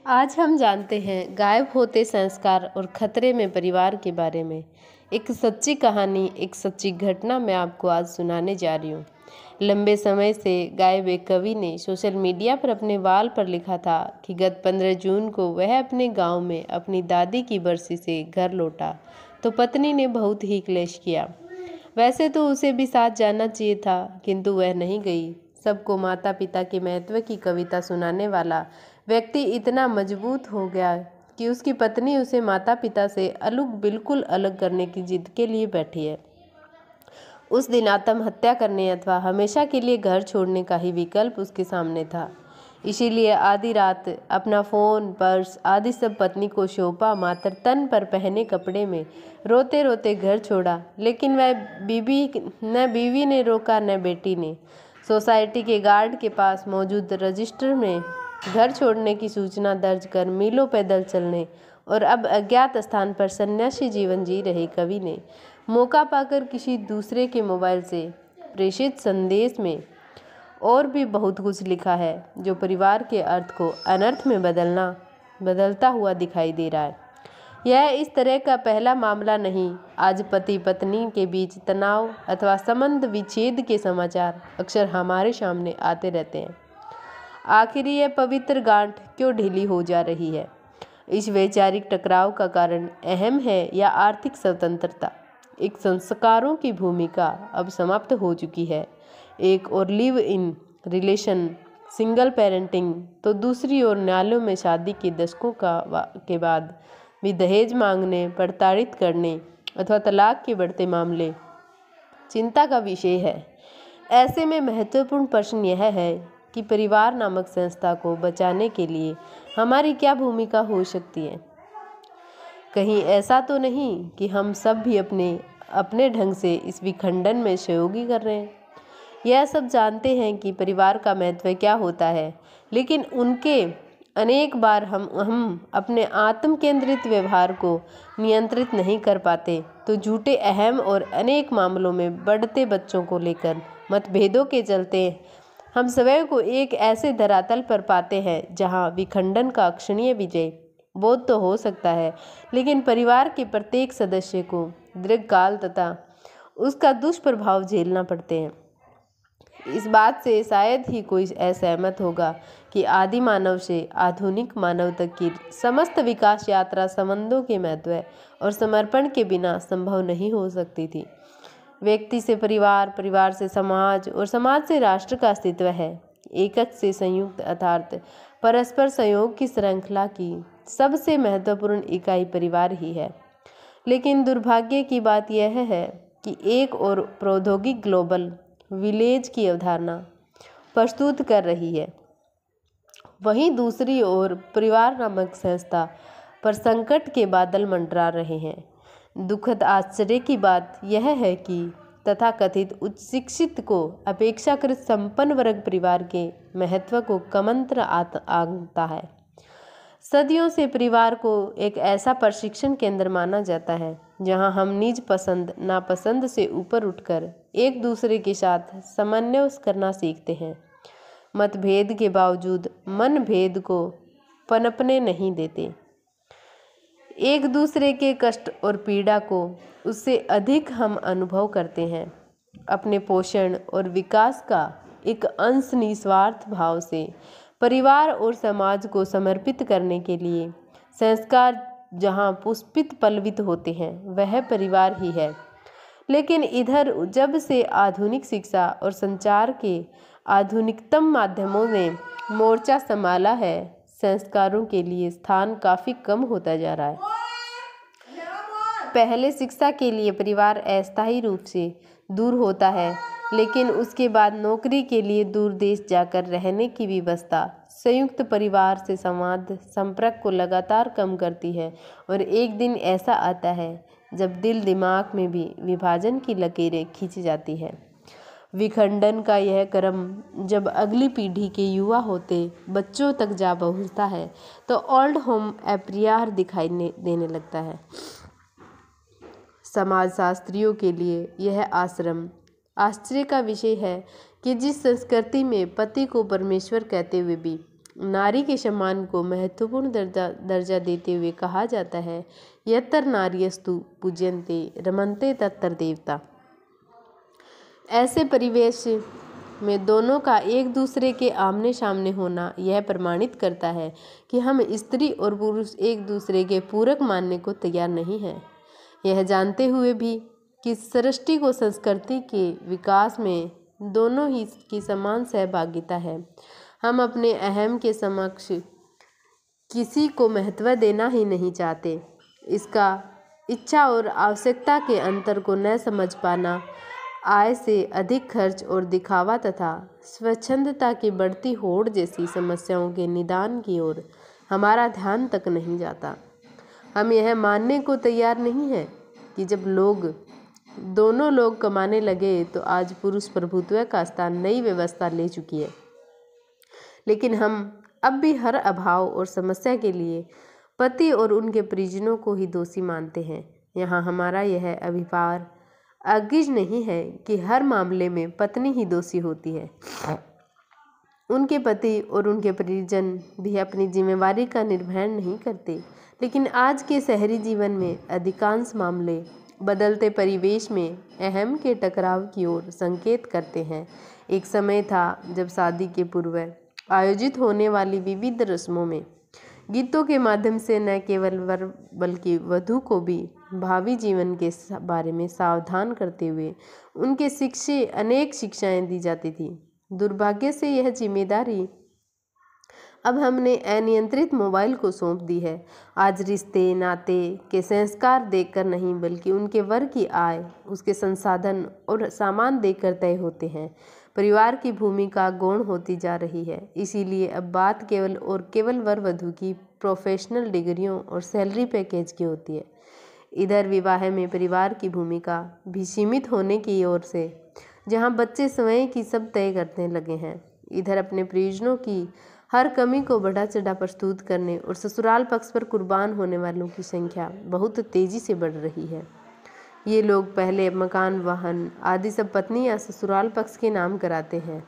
आज हम जानते हैं गायब होते संस्कार और खतरे में परिवार के बारे में। एक सच्ची कहानी, एक सच्ची घटना मैं आपको आज सुनाने जा रही हूँ। लंबे समय से गायब एक कवि ने सोशल मीडिया पर अपने वाल पर लिखा था कि गत 15 जून को वह अपने गांव में अपनी दादी की बरसी से घर लौटा तो पत्नी ने बहुत ही क्लेश किया। वैसे तो उसे भी साथ जाना चाहिए था, किंतु वह नहीं गई। सबको माता पिता के महत्व की कविता सुनाने वाला व्यक्ति इतना मजबूत हो गया कि उसकी पत्नी उसे माता पिता से बिल्कुल अलग करने की जिद के लिए बैठी है। उस दिन आत्महत्या करने अथवा हमेशा के लिए घर छोड़ने का ही विकल्प उसके सामने था। इसीलिए आधी रात अपना फ़ोन, पर्स आदि सब पत्नी को सौंपा, मात्र तन पर पहने कपड़े में रोते रोते घर छोड़ा। लेकिन वह बीवी ने रोका, न बेटी ने। सोसाइटी के गार्ड के पास मौजूद रजिस्टर में घर छोड़ने की सूचना दर्ज कर मीलों पैदल चलने और अब अज्ञात स्थान पर सन्यासी जीवन जी रहे कवि ने मौका पाकर किसी दूसरे के मोबाइल से प्रेषित संदेश में और भी बहुत कुछ लिखा है, जो परिवार के अर्थ को अनर्थ में बदलता हुआ दिखाई दे रहा है। यह इस तरह का पहला मामला नहीं। आज पति पत्नी के बीच तनाव अथवा संबंध विच्छेद के समाचार अक्सर हमारे सामने आते रहते हैं। आखिर यह पवित्र गांठ क्यों ढीली हो जा रही है? इस वैचारिक टकराव का कारण अहम है या आर्थिक स्वतंत्रता? एक संस्कारों की भूमिका अब समाप्त हो चुकी है। एक और live in relation, single parenting, तो दूसरी ओर न्यायालयों में शादी के दशकों के बाद भी दहेज मांगने, प्रताड़ित करने अथवा तलाक के बढ़ते मामले चिंता का विषय है। ऐसे में महत्वपूर्ण प्रश्न यह है कि परिवार नामक संस्था को बचाने के लिए हमारी क्या भूमिका हो सकती है? कहीं ऐसा तो नहीं कि हम सब भी अपने ढंग से इस विखंडन में सहयोगी कर रहे हैं? यह सब जानते हैं कि परिवार का महत्व क्या होता है, लेकिन उनके अनेक बार हम अपने आत्म केंद्रित व्यवहार को नियंत्रित नहीं कर पाते, तो झूठे अहम और अनेक मामलों में बढ़ते बच्चों को लेकर मतभेदों के चलते हम स्वयं को एक ऐसे धरातल पर पाते हैं जहां विखंडन का अक्षणीय विजय बोध तो हो सकता है, लेकिन परिवार के प्रत्येक सदस्य को दीर्घकाल तथा उसका दुष्प्रभाव झेलना पड़ते हैं। इस बात से शायद ही कोई असहमत होगा कि आदि मानव से आधुनिक मानव तक की समस्त विकास यात्रा संबंधों के महत्व और समर्पण के बिना संभव नहीं हो सकती थी। व्यक्ति से परिवार, परिवार से समाज और समाज से राष्ट्र का अस्तित्व है। एकक से संयुक्त अर्थात परस्पर सहयोग की श्रृंखला की सबसे महत्वपूर्ण इकाई परिवार ही है। लेकिन दुर्भाग्य की बात यह है कि एक और प्रौद्योगिक ग्लोबल विलेज की अवधारणा प्रस्तुत कर रही है, वहीं दूसरी ओर परिवार नामक संस्था पर संकट के बादल मंडरा रहे हैं। दुखद आश्चर्य की बात यह है कि तथाकथित उच्च शिक्षित को अपेक्षाकृत संपन्न वर्ग परिवार के महत्व को कमंत्र आंकता है। सदियों से परिवार को एक ऐसा प्रशिक्षण केंद्र माना जाता है जहां हम निज पसंद नापसंद से ऊपर उठकर एक दूसरे के साथ समन्वय करना सीखते हैं। मतभेद के बावजूद मन भेद को पनपने नहीं देते। एक दूसरे के कष्ट और पीड़ा को उससे अधिक हम अनुभव करते हैं। अपने पोषण और विकास का एक अंश निस्वार्थ भाव से परिवार और समाज को समर्पित करने के लिए संस्कार जहां पुष्पित पल्लवित होते हैं, वह परिवार ही है। लेकिन इधर जब से आधुनिक शिक्षा और संचार के आधुनिकतम माध्यमों ने मोर्चा संभाला है, संस्कारों के लिए स्थान काफ़ी कम होता जा रहा है। पहले शिक्षा के लिए परिवार अस्थायी रूप से दूर होता है, लेकिन उसके बाद नौकरी के लिए दूर देश जाकर रहने की व्यवस्था संयुक्त परिवार से संवाद संपर्क को लगातार कम करती है। और एक दिन ऐसा आता है जब दिल दिमाग में भी विभाजन की लकीरें खींची जाती है। विखंडन का यह क्रम जब अगली पीढ़ी के युवा होते बच्चों तक जा पहुँचता है तो ओल्ड होम अपरिहार्य दिखाई देने लगता है। समाजशास्त्रियों के लिए यह आश्रम आश्चर्य का विषय है कि जिस संस्कृति में पति को परमेश्वर कहते हुए भी नारी के सम्मान को महत्वपूर्ण दर्जा देते हुए कहा जाता है, यत्र नार्यस्तु पूज्यन्ते रमन्ते तत्र देवता। ऐसे परिवेश में दोनों का एक दूसरे के आमने सामने होना यह प्रमाणित करता है कि हम स्त्री और पुरुष एक दूसरे के पूरक मानने को तैयार नहीं हैं। यह जानते हुए भी कि सृष्टि को संस्कृति के विकास में दोनों ही की समान सहभागिता है, हम अपने अहम के समक्ष किसी को महत्व देना ही नहीं चाहते। इसका इच्छा और आवश्यकता के अंतर को न समझ पाना, आय से अधिक खर्च और दिखावा तथा स्वच्छंदता की बढ़ती होड़ जैसी समस्याओं के निदान की ओर हमारा ध्यान तक नहीं जाता। हम यह मानने को तैयार नहीं हैं कि जब दोनों लोग कमाने लगे तो आज पुरुष प्रभुत्व का स्थान नई व्यवस्था ले चुकी है, लेकिन हम अब भी हर अभाव और समस्या के लिए पति और उनके परिजनों को ही दोषी मानते हैं। यहाँ हमारा यह अभिप्राय अगिज नहीं है कि हर मामले में पत्नी ही दोषी होती है। उनके पति और उनके परिजन भी अपनी जिम्मेवारी का निर्वहन नहीं करते, लेकिन आज के शहरी जीवन में अधिकांश मामले बदलते परिवेश में अहम के टकराव की ओर संकेत करते हैं। एक समय था जब शादी के पूर्व आयोजित होने वाली विविध रस्मों में गीतों के माध्यम से न केवल वर बल्कि वधू को भी भावी जीवन के बारे में सावधान करते हुए उनके अनेक शिक्षाएं दी जाती थी। दुर्भाग्य से यह जिम्मेदारी अब हमने अनियंत्रित मोबाइल को सौंप दी है। आज रिश्ते नाते के संस्कार देखकर नहीं बल्कि उनके वर की आय, उसके संसाधन और सामान देखकर तय होते हैं। परिवार की भूमिका गौण होती जा रही है। इसीलिए अब बात केवल वर वधू की प्रोफेशनल डिग्रियों और सैलरी पैकेज की होती है। इधर विवाह में परिवार की भूमिका भी सीमित होने की ओर से, जहां बच्चे स्वयं की सब तय करने लगे हैं। इधर अपने परिजनों की हर कमी को बढ़ा चढ़ा प्रस्तुत करने और ससुराल पक्ष पर कुर्बान होने वालों की संख्या बहुत तेजी से बढ़ रही है। ये लोग पहले मकान, वाहन आदि सब पत्नी या ससुराल पक्ष के नाम कराते हैं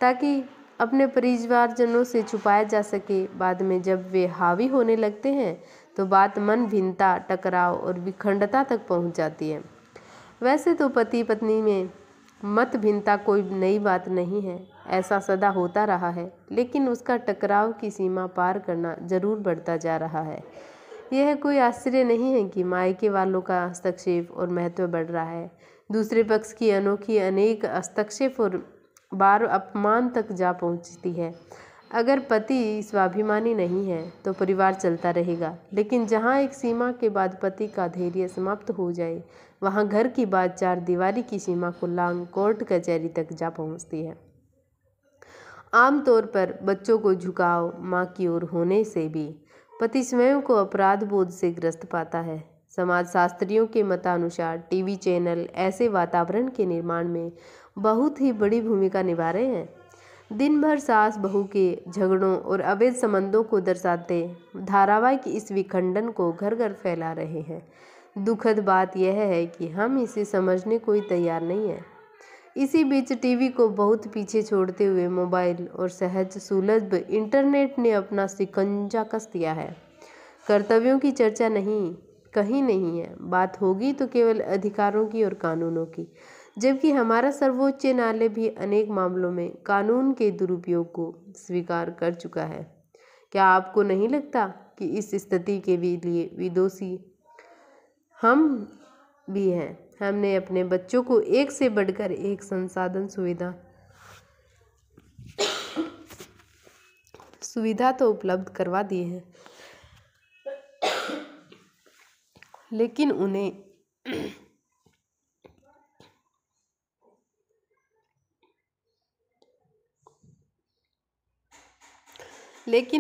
ताकि अपने परिवारजनों से छुपाया जा सके। बाद में जब वे हावी होने लगते हैं तो बात मन भिन्नता, टकराव और विखंडता तक पहुंच जाती है। वैसे तो पति पत्नी में मत भिन्नता कोई नई बात नहीं है, ऐसा सदा होता रहा है, लेकिन उसका टकराव की सीमा पार करना जरूर बढ़ता जा रहा है। यह कोई आश्चर्य नहीं है कि मायके वालों का हस्तक्षेप और महत्व बढ़ रहा है। दूसरे पक्ष की अनोखी अनेक हस्तक्षेप और बार अपमान तक जा पहुंचती है। अगर पति स्वाभिमानी नहीं है तो परिवार चलता रहेगा, लेकिन जहां एक सीमा के बाद पति का धैर्य समाप्त हो जाए, वहां घर की बात चार दीवारी की सीमा को लांघ कोर्ट कचहरी तक जा पहुंचती है। आमतौर पर बच्चों को झुकाव माँ की ओर होने से भी पति स्वयं को अपराध बोध से ग्रस्त पाता है। समाजशास्त्रियों के मतानुसार टीवी चैनल ऐसे वातावरण के निर्माण में बहुत ही बड़ी भूमिका निभा रहे हैं। दिन भर सास बहू के झगड़ों और अवैध संबंधों को दर्शाते धारावाहिक इस विखंडन को घर घर फैला रहे हैं। दुखद बात यह है कि हम इसे समझने को ही तैयार नहीं है। इसी बीच टीवी को बहुत पीछे छोड़ते हुए मोबाइल और सहज सुलभ इंटरनेट ने अपना शिकंजा कस दिया है। कर्तव्यों की चर्चा कहीं नहीं है। बात होगी तो केवल अधिकारों की और कानूनों की, जबकि हमारा सर्वोच्च न्यायालय भी अनेक मामलों में कानून के दुरुपयोग को स्वीकार कर चुका है। क्या आपको नहीं लगता कि इस स्थिति के लिए विदोषी हम भी हैं? हमने अपने बच्चों को एक से बढ़कर एक संसाधन सुविधा तो उपलब्ध करवा दी है, लेकिन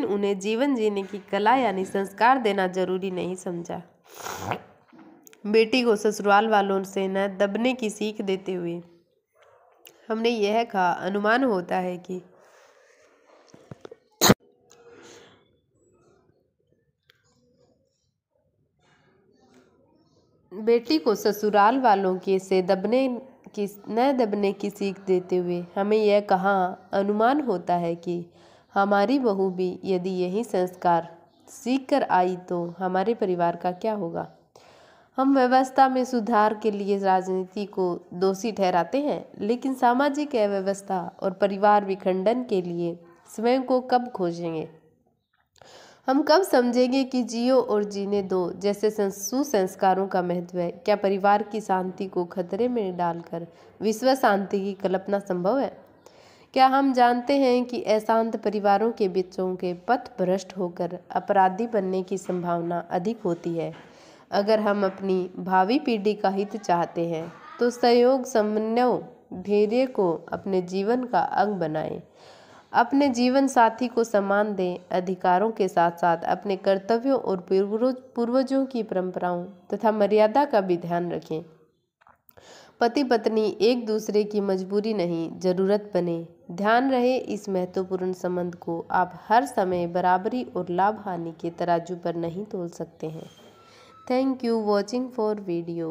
उन्हें जीवन जीने की कला यानी संस्कार देना जरूरी नहीं समझा। बेटी को ससुराल वालों से न दबने की सीख देते हुए हमने यह कहा, अनुमान होता है कि बेटी को ससुराल वालों के से न दबने की सीख देते हुए हमें यह कहा, अनुमान होता है कि हमारी बहू भी यदि यही संस्कार सीख कर आई तो हमारे परिवार का क्या होगा। हम व्यवस्था में सुधार के लिए राजनीति को दोषी ठहराते हैं, लेकिन सामाजिक अव्यवस्था और परिवार विखंडन के लिए स्वयं को कब खोजेंगे। हम कब समझेंगे कि जियो और जीने दो जैसे सुसंस्कारों का महत्व है। क्या परिवार की शांति को खतरे में डालकर विश्व शांति की कल्पना संभव है। क्या हम जानते हैं कि अशांत परिवारों के बच्चों के पथ भ्रष्ट होकर अपराधी बनने की संभावना अधिक होती है। अगर हम अपनी भावी पीढ़ी का हित चाहते हैं तो सहयोग, समन्वय, धैर्य को अपने जीवन का अंग बनाएं। अपने जीवन साथी को सम्मान दें, अधिकारों के साथ साथ अपने कर्तव्यों और पूर्वजों की परंपराओं तथा मर्यादा का भी ध्यान रखें। पति पत्नी एक दूसरे की मजबूरी नहीं, जरूरत बने। ध्यान रहे, इस महत्वपूर्ण संबंध को आप हर समय बराबरी और लाभ हानि के तराजू पर नहीं तोल सकते हैं। Thank you watching for video.